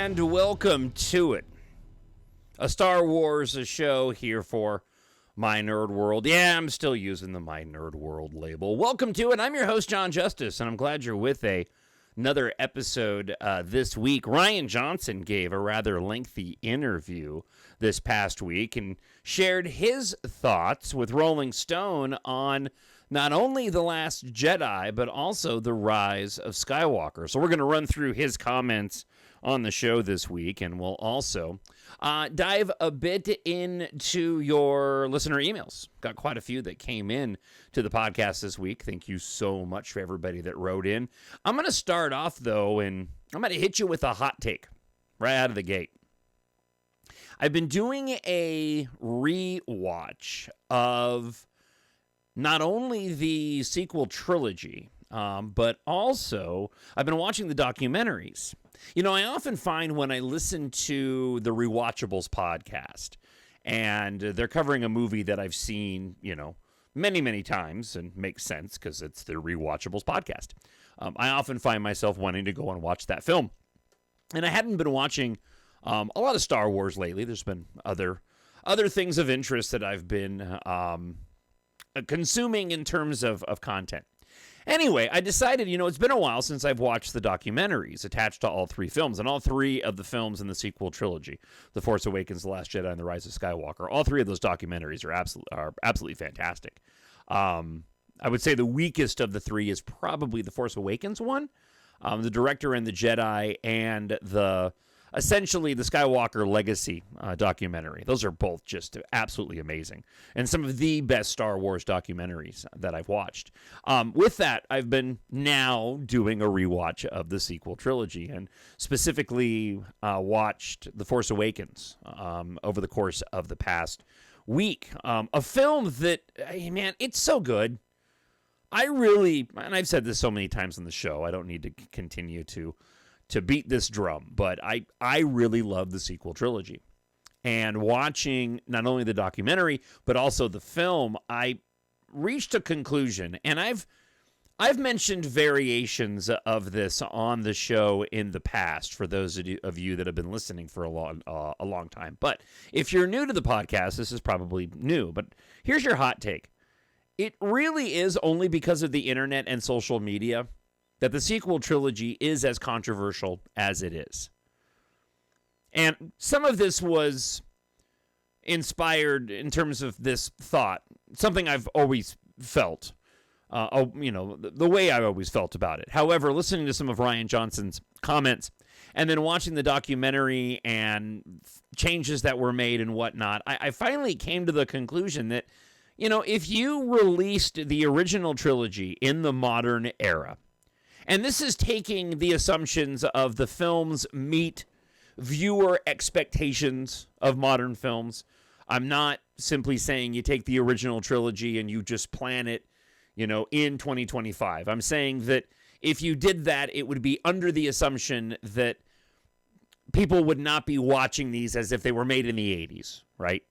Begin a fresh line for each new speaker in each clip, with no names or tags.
and welcome to it. A Star Wars show here for My Nerd World. Yeah, I'm still using the My Nerd World label. Welcome to it. I'm your host, Jon Justice, and I'm glad you're with another episode this week. Rian Johnson gave a rather lengthy interview this past week and shared his thoughts with Rolling Stone on not only The Last Jedi, but also The Rise of Skywalker. So we're going to run through his comments on the show this week, and we'll also dive a bit into your listener emails. Got quite a few that came in to the podcast this week. Thank you so much for everybody that wrote in. I'm going to start off, though, and I'm going to hit you with a hot take right out of the gate. I've been doing a rewatch of not only the sequel trilogy, but also I've been watching the documentaries. You know, I often find when I listen to the Rewatchables podcast, and they're covering a movie that I've seen, many, many times, and makes sense because it's the Rewatchables podcast. I often find myself wanting to go and watch that film. And I hadn't been watching a lot of Star Wars lately. There's been other things of interest that I've been consuming in terms of content. Anyway, I decided, it's been a while since I've watched the documentaries attached to all three films, and all three of the films in the sequel trilogy, The Force Awakens, The Last Jedi, and The Rise of Skywalker. All three of those documentaries are absolutely fantastic. I would say the weakest of the three is probably The Force Awakens one, the director and the Jedi, and essentially the Skywalker Legacy documentary. Those are both just absolutely amazing, and some of the best Star Wars documentaries that I've watched. With that, I've been now doing a rewatch of the sequel trilogy, and specifically watched The Force Awakens over the course of the past week. A film that, man, it's so good. And I've said this so many times on the show, I don't need to continue to beat this drum, but I really love the sequel trilogy. And watching not only the documentary, but also the film, I reached a conclusion, and I've mentioned variations of this on the show in the past for those of you that have been listening for a long time. But if you're new to the podcast, this is probably new, but here's your hot take. It really is only because of the internet and social media that the sequel trilogy is as controversial as it is. And some of this was inspired in terms of this thought, something I've always felt, the way I always felt about it. However, listening to some of Rian Johnson's comments and then watching the documentary and changes that were made and whatnot, I finally came to the conclusion that, if you released the original trilogy in the modern era, and this is taking the assumptions of the films meet viewer expectations of modern films. I'm not simply saying you take the original trilogy and you just plan it, in 2025. I'm saying that if you did that, it would be under the assumption that people would not be watching these as if they were made in the 80s, right?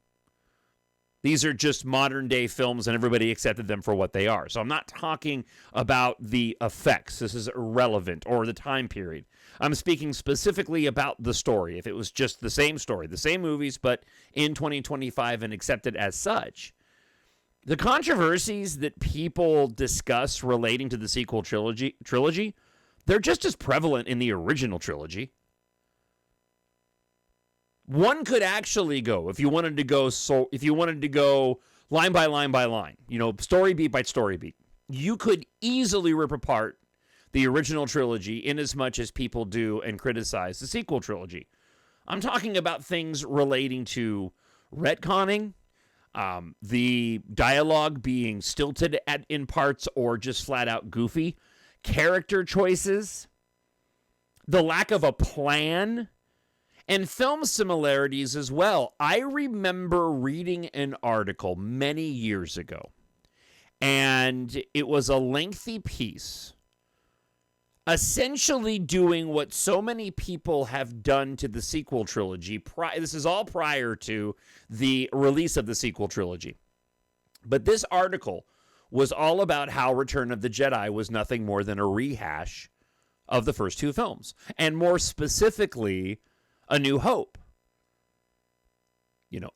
These are just modern-day films, and everybody accepted them for what they are. So I'm not talking about the effects. This is irrelevant, or the time period. I'm speaking specifically about the story. If it was just the same story, the same movies, but in 2025 and accepted as such. The controversies that people discuss relating to the sequel trilogy, they're just as prevalent in the original trilogy. One could actually go, if you wanted to go line by line by line, story beat by story beat, you could easily rip apart the original trilogy in as much as people do and criticize the sequel trilogy. I'm talking about things relating to retconning, the dialogue being stilted in parts or just flat out goofy, character choices, the lack of a plan, and film similarities as well. I remember reading an article many years ago, and it was a lengthy piece, essentially doing what so many people have done to the sequel trilogy. This is all prior to the release of the sequel trilogy. But this article was all about how Return of the Jedi was nothing more than a rehash of the first two films. And more specifically, A New Hope.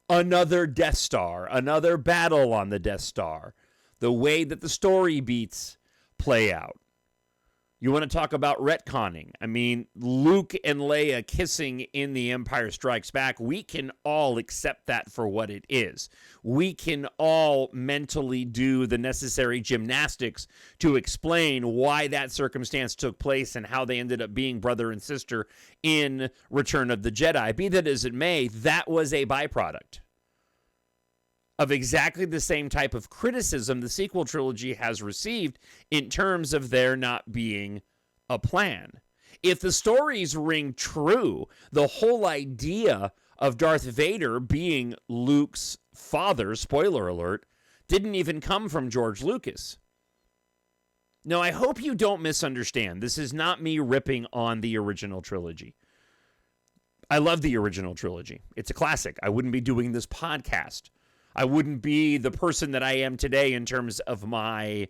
Another Death Star, another battle on the Death Star, the way that the story beats play out. You want to talk about retconning? I mean, Luke and Leia kissing in The Empire Strikes Back, we can all accept that for what it is. We can all mentally do the necessary gymnastics to explain why that circumstance took place and how they ended up being brother and sister in Return of the Jedi. Be that as it may, that was a byproduct of exactly the same type of criticism the sequel trilogy has received in terms of there not being a plan. If the stories ring true, the whole idea of Darth Vader being Luke's father, spoiler alert, didn't even come from George Lucas. Now, I hope you don't misunderstand. This is not me ripping on the original trilogy. I love the original trilogy. It's a classic. I wouldn't be doing this podcast. I wouldn't be the person that I am today in terms of my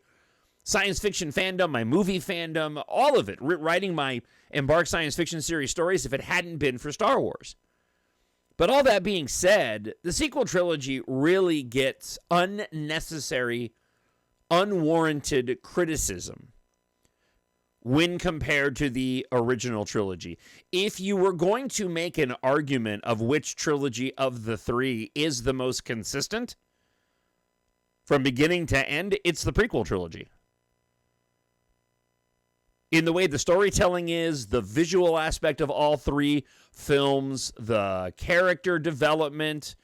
science fiction fandom, my movie fandom, all of it, writing my EMBARK science fiction series stories if it hadn't been for Star Wars. But all that being said, the sequel trilogy really gets unnecessary, unwarranted criticism when compared to the original trilogy. If you were going to make an argument of which trilogy of the three is the most consistent, from beginning to end, it's the prequel trilogy. In the way the storytelling is, the visual aspect of all three films, the character development.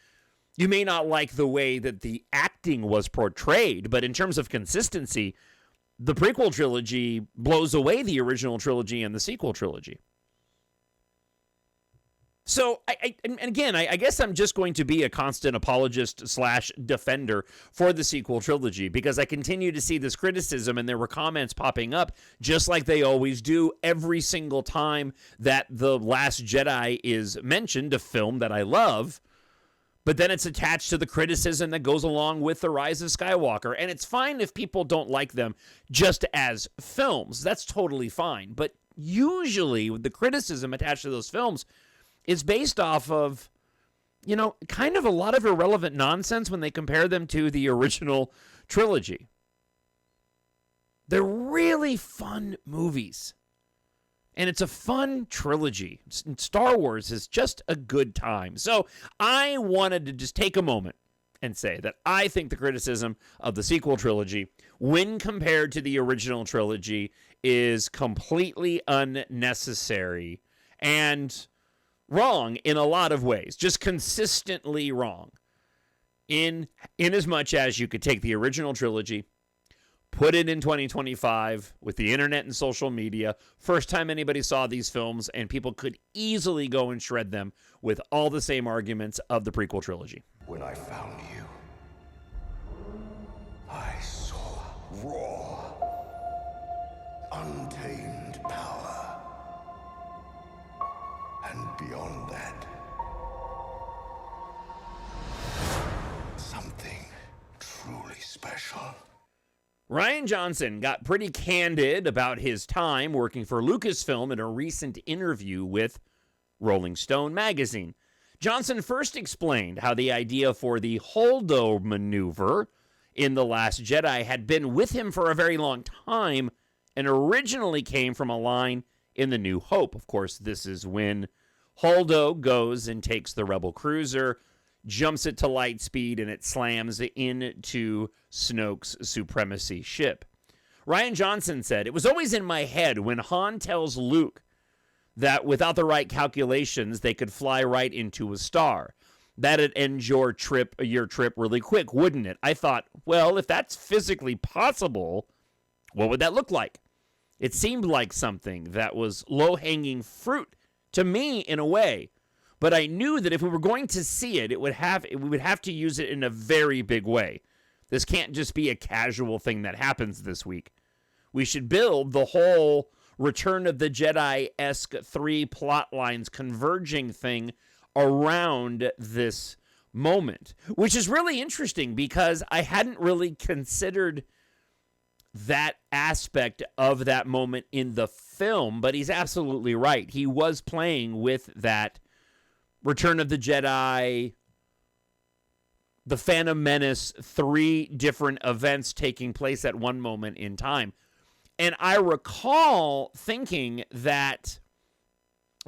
You may not like the way that the acting was portrayed, but in terms of consistency, the prequel trilogy blows away the original trilogy and the sequel trilogy. So, I guess I'm just going to be a constant apologist / defender for the sequel trilogy because I continue to see this criticism and there were comments popping up just like they always do every single time that The Last Jedi is mentioned, a film that I love. But then it's attached to the criticism that goes along with The Rise of Skywalker. And it's fine if people don't like them just as films. That's totally fine. But usually the criticism attached to those films is based off of, kind of a lot of irrelevant nonsense when they compare them to the original trilogy. They're really fun movies. And it's a fun trilogy. Star Wars is just a good time. So I wanted to just take a moment and say that I think the criticism of the sequel trilogy, when compared to the original trilogy, is completely unnecessary and wrong in a lot of ways. Just consistently wrong. In as much as you could take the original trilogy, put it in 2025 with the internet and social media, first time anybody saw these films, and people could easily go and shred them with all the same arguments of the prequel trilogy.
When I found you, I saw raw, untamed power. And beyond that, something truly special.
Rian Johnson got pretty candid about his time working for Lucasfilm in a recent interview with Rolling Stone magazine. Johnson first explained how the idea for the Holdo maneuver in The Last Jedi had been with him for a very long time and originally came from a line in The New Hope. Of course, this is when Holdo goes and takes the Rebel cruiser, jumps it to light speed, and it slams into Snoke's supremacy ship. Rian Johnson said, "It was always in my head when Han tells Luke that without the right calculations, they could fly right into a star. That'd end your trip really quick, wouldn't it? I thought, well, if that's physically possible, what would that look like? It seemed like something that was low-hanging fruit to me in a way. But I knew that if we were going to see it, we would have to use it in a very big way. This can't just be a casual thing that happens this week. We should build the whole Return of the Jedi-esque 3 plot lines converging thing around this moment, which is really interesting because I hadn't really considered that aspect of that moment in the film, but he's absolutely right. He was playing with that Return of the Jedi, The Phantom Menace, 3 different events taking place at one moment in time. And I recall thinking that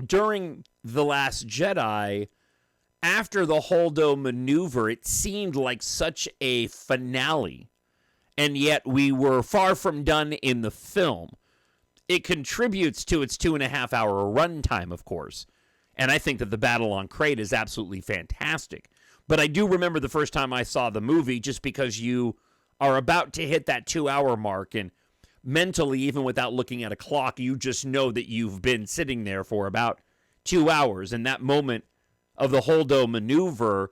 during The Last Jedi, after the Holdo maneuver, it seemed like such a finale. And yet we were far from done in the film. It contributes to its 2.5-hour runtime, of course. And I think that the battle on Crate is absolutely fantastic. But I do remember the first time I saw the movie, just because you are about to hit that 2-hour mark, and mentally, even without looking at a clock, you just know that you've been sitting there for about 2 hours. And that moment of the Holdo maneuver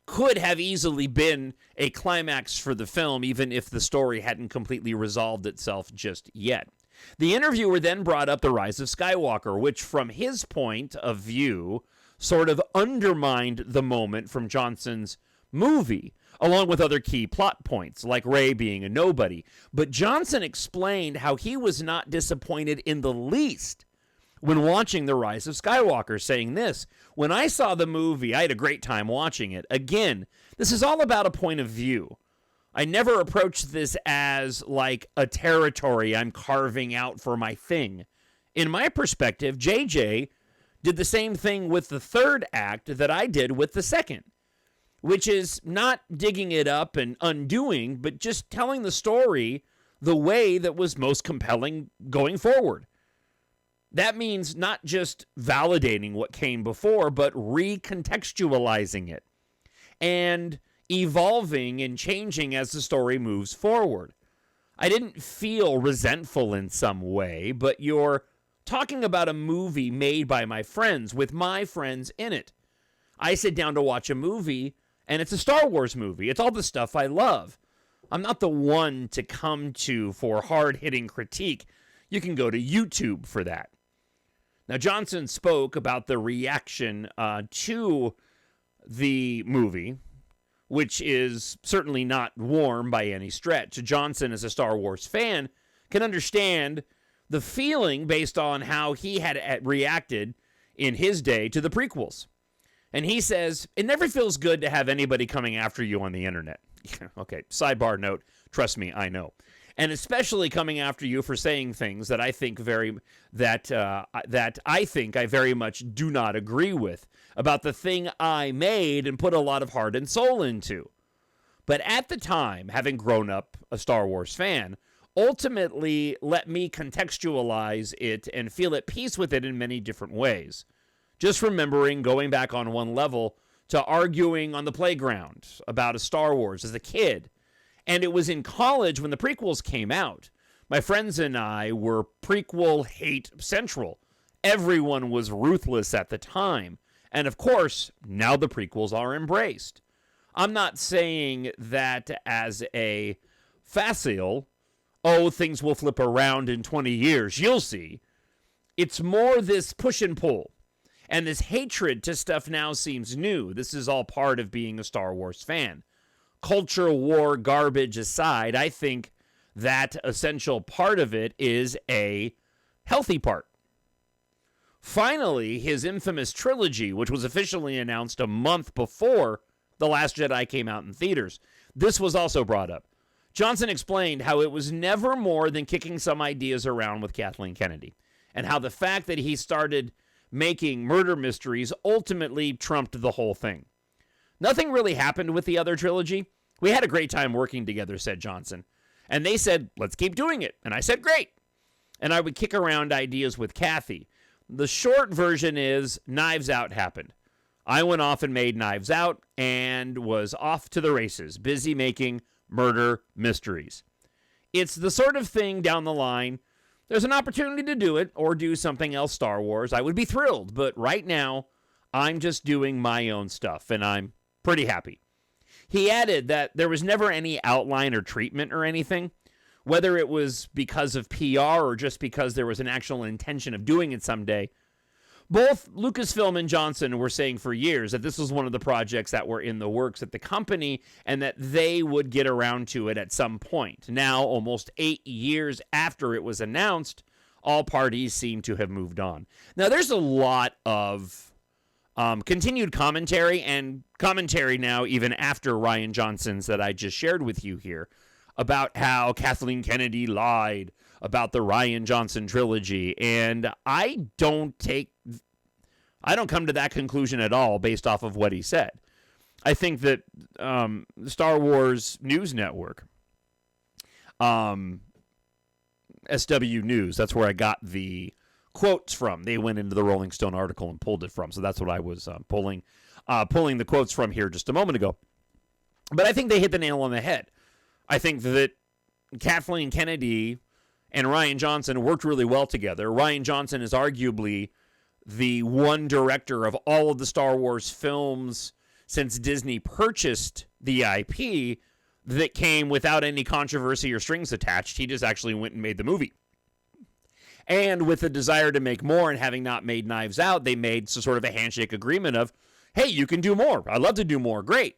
could have easily been a climax for the film, even if the story hadn't completely resolved itself just yet. The interviewer then brought up The Rise of Skywalker, which from his point of view sort of undermined the moment from Johnson's movie, along with other key plot points, like Rey being a nobody. But Johnson explained how he was not disappointed in the least when watching The Rise of Skywalker, saying this: "When I saw the movie, I had a great time watching it. Again, this is all about a point of view. I never approached this as like a territory I'm carving out for my thing. In my perspective, JJ did the same thing with the third act that I did with the second, which is not digging it up and undoing, but just telling the story the way that was most compelling going forward. That means not just validating what came before, but recontextualizing it and evolving and changing as the story moves forward. I didn't feel resentful in some way, but you're talking about a movie made by my friends, with my friends in it. I sit down to watch a movie, and it's a Star Wars movie. It's all the stuff I love. I'm not the one to come to for hard-hitting critique. You can go to YouTube for that." Now, Johnson spoke about the reaction to the movie, which is certainly not warm by any stretch. Johnson, as a Star Wars fan, can understand the feeling based on how he had reacted in his day to the prequels. And he says, "It never feels good to have anybody coming after you on the internet." Okay, sidebar note, trust me, I know. And especially coming after you for saying things that I think I very much do not agree with about the thing I made and put a lot of heart and soul into. But at the time, having grown up a Star Wars fan, ultimately let me contextualize it and feel at peace with it in many different ways. Just remembering going back on one level to arguing on the playground about a Star Wars as a kid. And it was in college when the prequels came out. My friends and I were prequel hate central. Everyone was ruthless at the time. And of course, now the prequels are embraced. I'm not saying that as a facile, oh, things will flip around in 20 years, you'll see. It's more this push and pull. And this hatred to stuff now seems new. This is all part of being a Star Wars fan. Culture war garbage aside, I think that essential part of it is a healthy part. Finally, his infamous trilogy, which was officially announced a month before The Last Jedi came out in theaters, this was also brought up. Johnson explained how it was never more than kicking some ideas around with Kathleen Kennedy, and how the fact that he started making murder mysteries ultimately trumped the whole thing. Nothing really happened with the other trilogy. We had a great time working together, said Johnson. And they said, let's keep doing it. And I said, great. And I would kick around ideas with Kathy. The short version is Knives Out happened. I went off and made Knives Out and was off to the races, busy making murder mysteries. It's the sort of thing down the line, there's an opportunity to do it or do something else Star Wars, I would be thrilled. But right now, I'm just doing my own stuff, and I'm pretty happy. He added that there was never any outline or treatment or anything, whether it was because of PR or just because there was an actual intention of doing it someday. Both Lucasfilm and Johnson were saying for years that this was one of the projects that were in the works at the company and that they would get around to it at some point. Now, almost 8 years after it was announced, all parties seem to have moved on. Now, there's a lot of continued commentary, and commentary now even after Rian Johnson's that I just shared with you here, about how Kathleen Kennedy lied about the Rian Johnson trilogy. And I don't come to that conclusion at all based off of what he said. I think that the Star Wars News Network, SW News, that's where I got the quotes from. They went into the Rolling Stone article and pulled it from. So that's what I was pulling the quotes from here just a moment ago. But I think they hit the nail on the head. I think that Kathleen Kennedy and Rian Johnson worked really well together. Rian Johnson is arguably the one director of all of the Star Wars films since Disney purchased the IP that came without any controversy or strings attached. He just actually went and made the movie. And with the desire to make more and having not made Knives Out, they made some sort of a handshake agreement of, hey, you can do more. I'd love to do more. Great.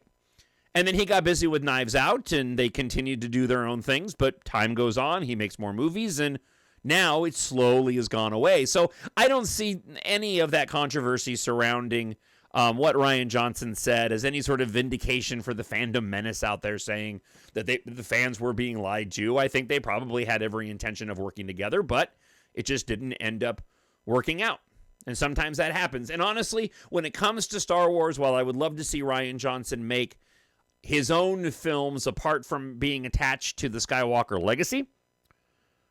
And then he got busy with Knives Out, and they continued to do their own things, but time goes on, he makes more movies, and now it slowly has gone away. So I don't see any of that controversy surrounding what Rian Johnson said as any sort of vindication for the fandom menace out there saying that the fans were being lied to. I think they probably had every intention of working together, but it just didn't end up working out. And sometimes that happens. And honestly, when it comes to Star Wars, while I would love to see Rian Johnson make his own films apart from being attached to the Skywalker legacy,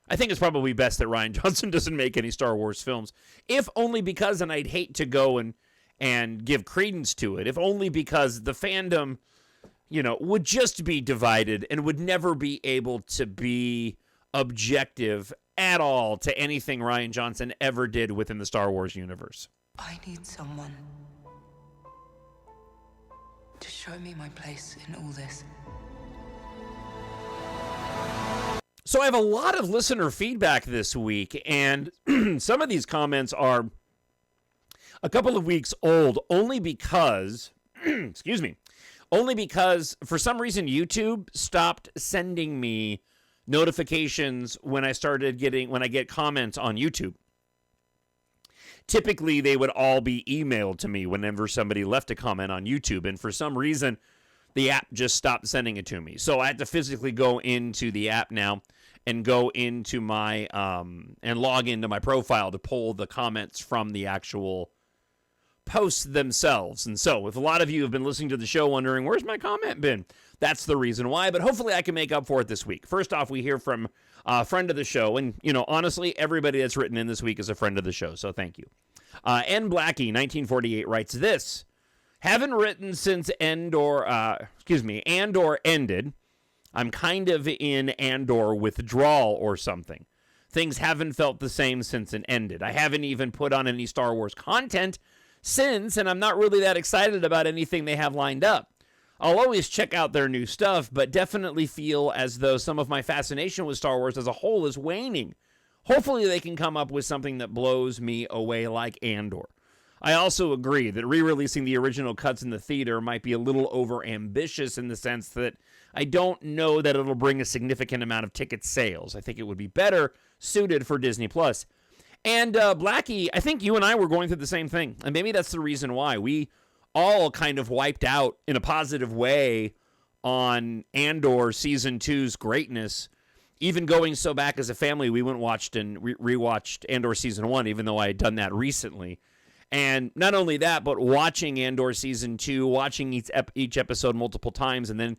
I think it's probably best that Rian Johnson doesn't make any Star Wars films, if only because, and I'd hate to go and give credence to it, if only because the fandom, would just be divided and would never be able to be objective at all to anything Rian Johnson ever did within the Star Wars universe.
I need someone to show me my place in all this.
So I have a lot of listener feedback this week, and some of these comments are a couple of weeks old only because, only because for some reason YouTube stopped sending me notifications when I get comments on YouTube. Typically, they would all be emailed to me whenever somebody left a comment on YouTube, and for some reason, the app just stopped sending it to me. So I had to physically go into the app now and go into my, and log into my profile to pull the comments from the actual posts themselves. And so, if a lot of you have been listening to the show wondering, where's my comment been? That's the reason why, but hopefully I can make up for it this week. First off, we hear from a friend of the show, and, honestly, everybody that's written in this week is a friend of the show, so thank you. N. Blackie, 1948, writes this: haven't written since Andor ended. I'm kind of in Andor withdrawal or something. Things haven't felt the same since it ended. I haven't even put on any Star Wars content since, and I'm not really that excited about anything they have lined up. I'll always check out their new stuff, but definitely feel as though some of my fascination with Star Wars as a whole is waning. Hopefully they can come up with something that blows me away like Andor. I also agree that re-releasing the original cuts in the theater might be a little over-ambitious in the sense that I don't know that it'll bring a significant amount of ticket sales. I think it would be better suited for Disney+. And Blackie, I think you and I were going through the same thing, and maybe that's the reason why. We all kind of wiped out in a positive way on Andor Season 2's greatness. Even going so back as a family, we went and watched and rewatched Andor Season 1, even though I had done that recently. And not only that, but watching Andor Season 2, watching each episode multiple times, and then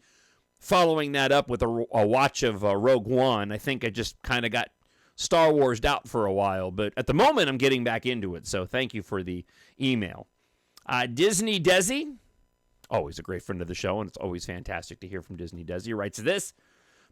following that up with a watch of Rogue One, I think I just kind of got Star Wars'd out for a while. But at the moment, I'm getting back into it, so thank you for the email. Disney Desi, always a great friend of the show, and it's always fantastic to hear from Disney Desi, writes this: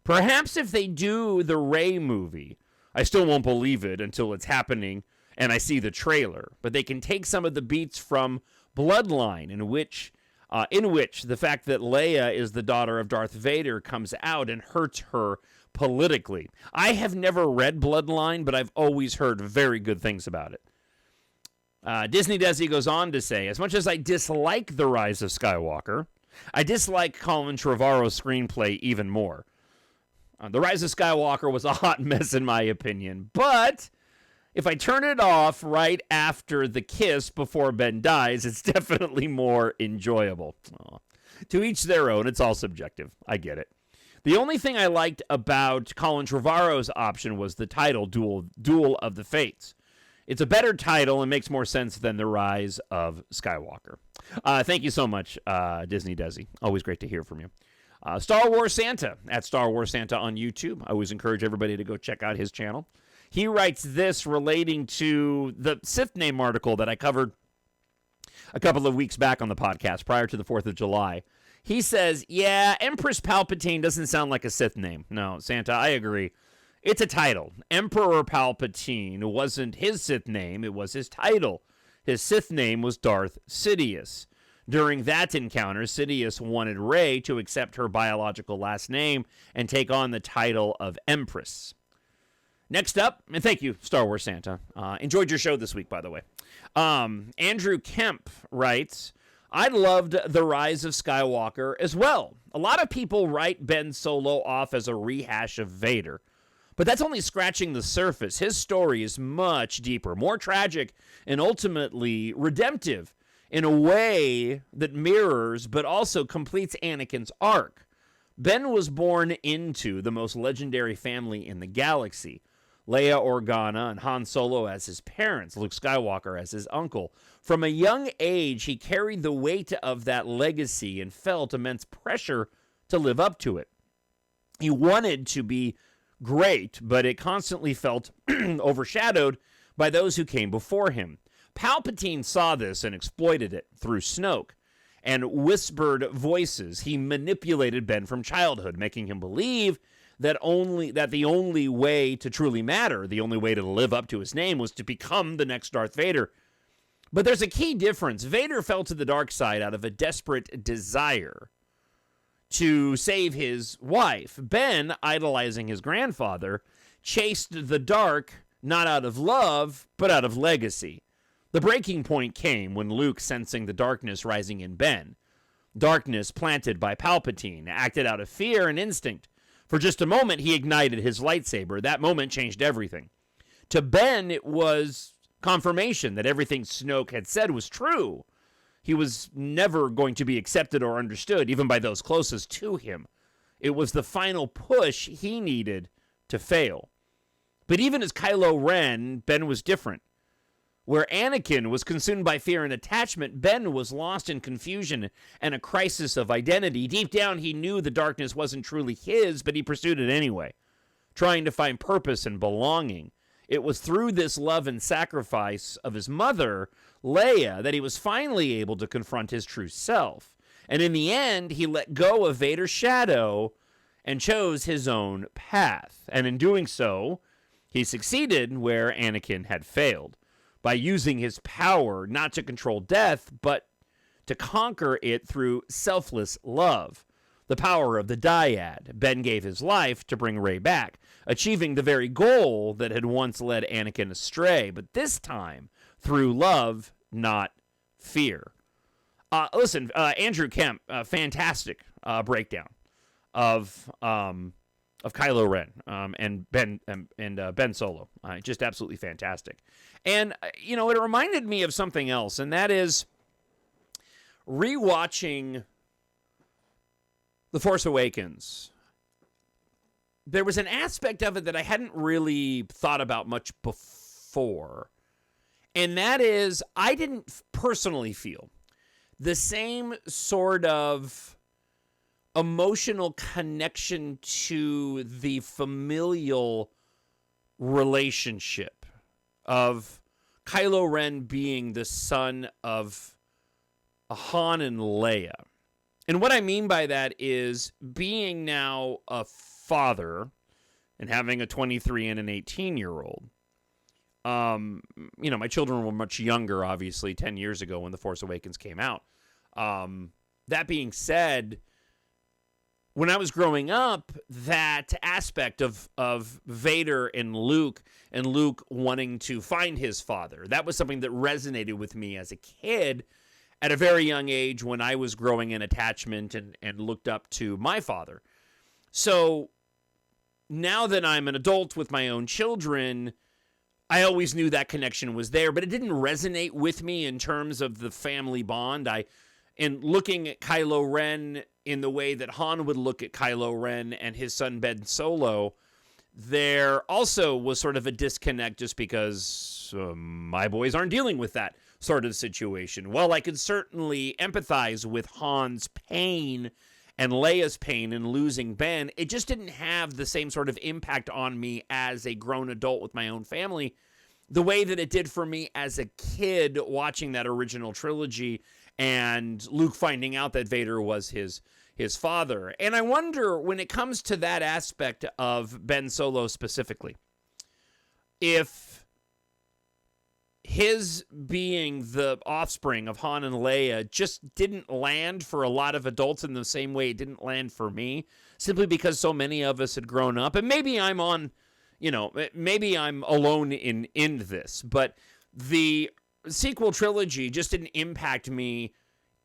perhaps if they do the Rey movie, I still won't believe it until it's happening and I see the trailer, but they can take some of the beats from Bloodline, in which the fact that Leia is the daughter of Darth Vader comes out and hurts her politically. I have never read Bloodline, but I've always heard very good things about it. Disney Desi goes on to say, as much as I dislike The Rise of Skywalker, I dislike Colin Trevorrow's screenplay even more. The Rise of Skywalker was a hot mess in my opinion, but If I turn it off right after the kiss before Ben dies, it's definitely more enjoyable. Aw. To each their own. It's all subjective. I get it. The only thing I liked about Colin Trevorrow's option was the title, Duel of the Fates. It's a better title and makes more sense than The Rise of Skywalker. Thank you so much, Disney Desi. Always great to hear from you. Star Wars Santa, at Star Wars Santa on YouTube. I always encourage everybody to go check out his channel. He writes this relating to the Sith name article that I covered a couple of weeks back on the podcast prior to the 4th of July. He says, yeah, Empress Palpatine doesn't sound like a Sith name. No, Santa, I agree. It's a title. Emperor Palpatine wasn't his Sith name. It was his title. His Sith name was Darth Sidious. During that encounter, Sidious wanted Rey to accept her biological last name and take on the title of Empress. Next up, and thank you, Star Wars Santa. Enjoyed your show this week, by the way. Andrew Kemp writes, I loved The Rise of Skywalker as well. A lot of people write Ben Solo off as a rehash of Vader, but that's only scratching the surface. His story is much deeper, more tragic, and ultimately redemptive in a way that mirrors but also completes Anakin's arc. Ben was born into the most legendary family in the galaxy. Leia Organa and Han Solo as his parents, Luke Skywalker as his uncle. From a young age, he carried the weight of that legacy and felt immense pressure to live up to it. He wanted to be great, but it constantly felt overshadowed by those who came before him. Palpatine saw this and exploited it through Snoke and whispered voices. He manipulated Ben from childhood, making him believe that the only way to truly matter, the only way to live up to his name, was to become the next Darth Vader. But there's a key difference. Vader fell to the dark side out of a desperate desire to save his wife. Ben, idolizing his grandfather, chased the dark not out of love, but out of legacy. The breaking point came when Luke, sensing the darkness rising in Ben, darkness planted by Palpatine, acted out of fear and instinct. For just a moment, he ignited his lightsaber. That moment changed everything. To Ben, it was confirmation that everything Snoke had said was true. He was never going to be accepted or understood, even by those closest to him. It was the final push he needed to fail. But even as Kylo Ren, Ben was different. Where Anakin was consumed by fear and attachment, Ben was lost in confusion and a crisis of identity. Deep down, he knew the darkness wasn't truly his, but he pursued it anyway, trying to find purpose and belonging. It was through this love and sacrifice of his mother, Leia, that he was finally able to confront his true self. And in the end, he let go of Vader's shadow and chose his own path. And in doing so, he succeeded where Anakin had failed, by using his power not to control death, but to conquer it through selfless love. The power of the dyad. Ben gave his life to bring Rey back, achieving the very goal that had once led Anakin astray, but this time through love, not fear. Listen, Andrew Kemp, fantastic breakdown of Kylo Ren and Ben Solo. Just absolutely fantastic. And, it reminded me of something else, and that is rewatching The Force Awakens. There was an aspect of it that I hadn't really thought about much before, and that is I didn't personally feel the same sort of emotional connection to the familial relationship of Kylo Ren being the son of Han and Leia. And what I mean by that is being now a father and having a 23 and an 18-year-old. My children were much younger, obviously, 10 years ago when The Force Awakens came out. That being said, when I was growing up, that aspect of Vader and Luke wanting to find his father, that was something that resonated with me as a kid at a very young age when I was growing in attachment and looked up to my father. So now that I'm an adult with my own children, I always knew that connection was there, but it didn't resonate with me in terms of the family bond. In looking at Kylo Ren in the way that Han would look at Kylo Ren and his son Ben Solo, there also was sort of a disconnect just because my boys aren't dealing with that sort of situation. While I could certainly empathize with Han's pain and Leia's pain in losing Ben, it just didn't have the same sort of impact on me as a grown adult with my own family, the way that it did for me as a kid watching that original trilogy and Luke finding out that Vader was his father. And I wonder, when it comes to that aspect of Ben Solo specifically, if his being the offspring of Han and Leia just didn't land for a lot of adults in the same way it didn't land for me, simply because so many of us had grown up. And maybe I'm maybe I'm alone in this, but the sequel trilogy just didn't impact me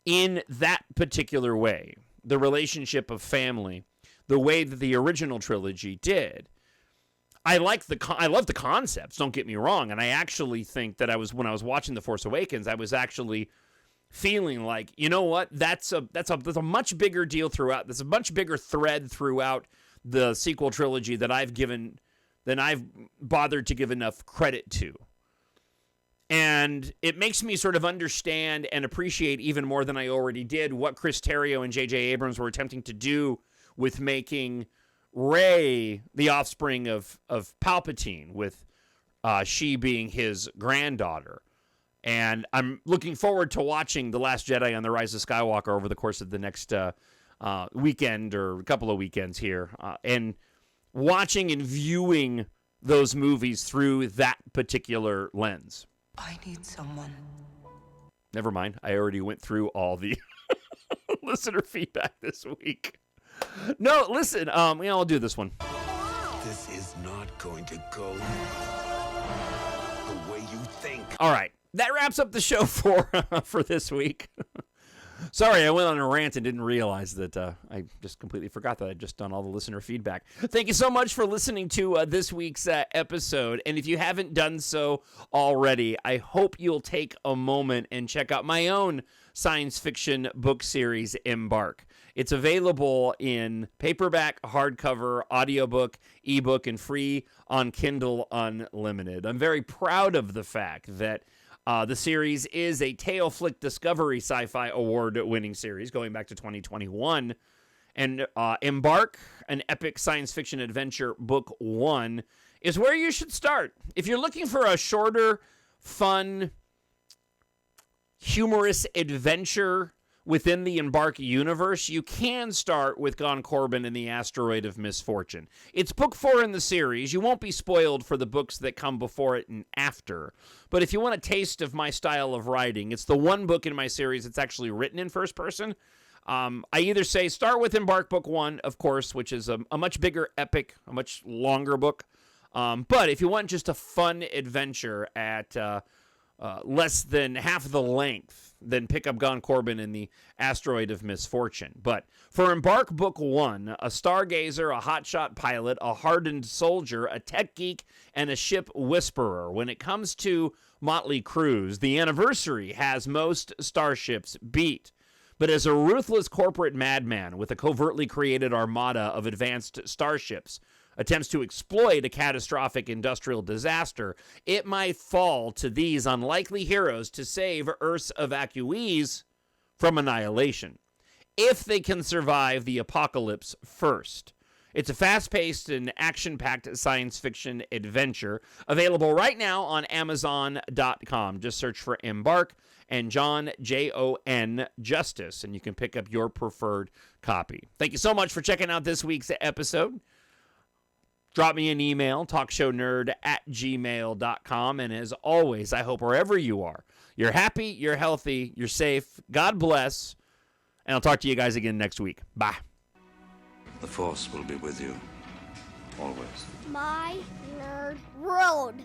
in that particular way. The relationship of family, the way that the original trilogy did. I love the concepts, don't get me wrong, and I actually think that when I was watching The Force Awakens, I was actually feeling like, you know what, that's a much bigger deal throughout. There's a much bigger thread throughout the sequel trilogy than I've bothered to give enough credit to. And it makes me sort of understand and appreciate even more than I already did what Chris Terrio and J.J. Abrams were attempting to do with making Rey the offspring of Palpatine, with she being his granddaughter. And I'm looking forward to watching The Last Jedi and The Rise of Skywalker over the course of the next weekend or a couple of weekends here, and watching and viewing those movies through that particular lens.
I need someone.
Never mind. I already went through all the listener feedback this week. No, listen, I'll do this one.
This is not going to go the way you think.
All right. That wraps up the show for this week. Sorry, I went on a rant and didn't realize that I just completely forgot that I'd just done all the listener feedback. Thank you so much for listening to this week's episode. And if you haven't done so already, I hope you'll take a moment and check out my own science fiction book series, EMBARK. It's available in paperback, hardcover, audiobook, ebook, and free on Kindle Unlimited. I'm very proud of the fact that the series is a Tale Flick Discovery Sci-Fi Award-winning series going back to 2021. And EMBARK, an epic science fiction adventure, book 1, is where you should start. If you're looking for a shorter, fun, humorous adventure within the EMBARK universe, you can start with Corbijn and the Asteroid of Misfortune. It's book 4 in the series. You won't be spoiled for the books that come before it and after. But if you want a taste of my style of writing, it's the one book in my series that's actually written in first person. I either say start with EMBARK book 1, of course, which is a much bigger epic, a much longer book. But if you want just a fun adventure at less than half the length, then pick up Corbijn and the Asteroid of Misfortune. But for EMBARK Book 1, a stargazer, a hotshot pilot, a hardened soldier, a tech geek, and a ship whisperer. When it comes to motley crews, the Anniversary has most starships beat. But as a ruthless corporate madman with a covertly created armada of advanced starships attempts to exploit a catastrophic industrial disaster, it might fall to these unlikely heroes to save Earth's evacuees from annihilation, if they can survive the apocalypse first. It's a fast-paced and action-packed science fiction adventure available right now on Amazon.com. Just search for EMBARK and Jon, Jon Justice, and you can pick up your preferred copy. Thank you so much for checking out this week's episode. Drop me an email, talkshownerd@gmail.com. And as always, I hope wherever you are, you're happy, you're healthy, you're safe. God bless. And I'll talk to you guys again next week. Bye.
The Force will be with you, always.
My nerd world.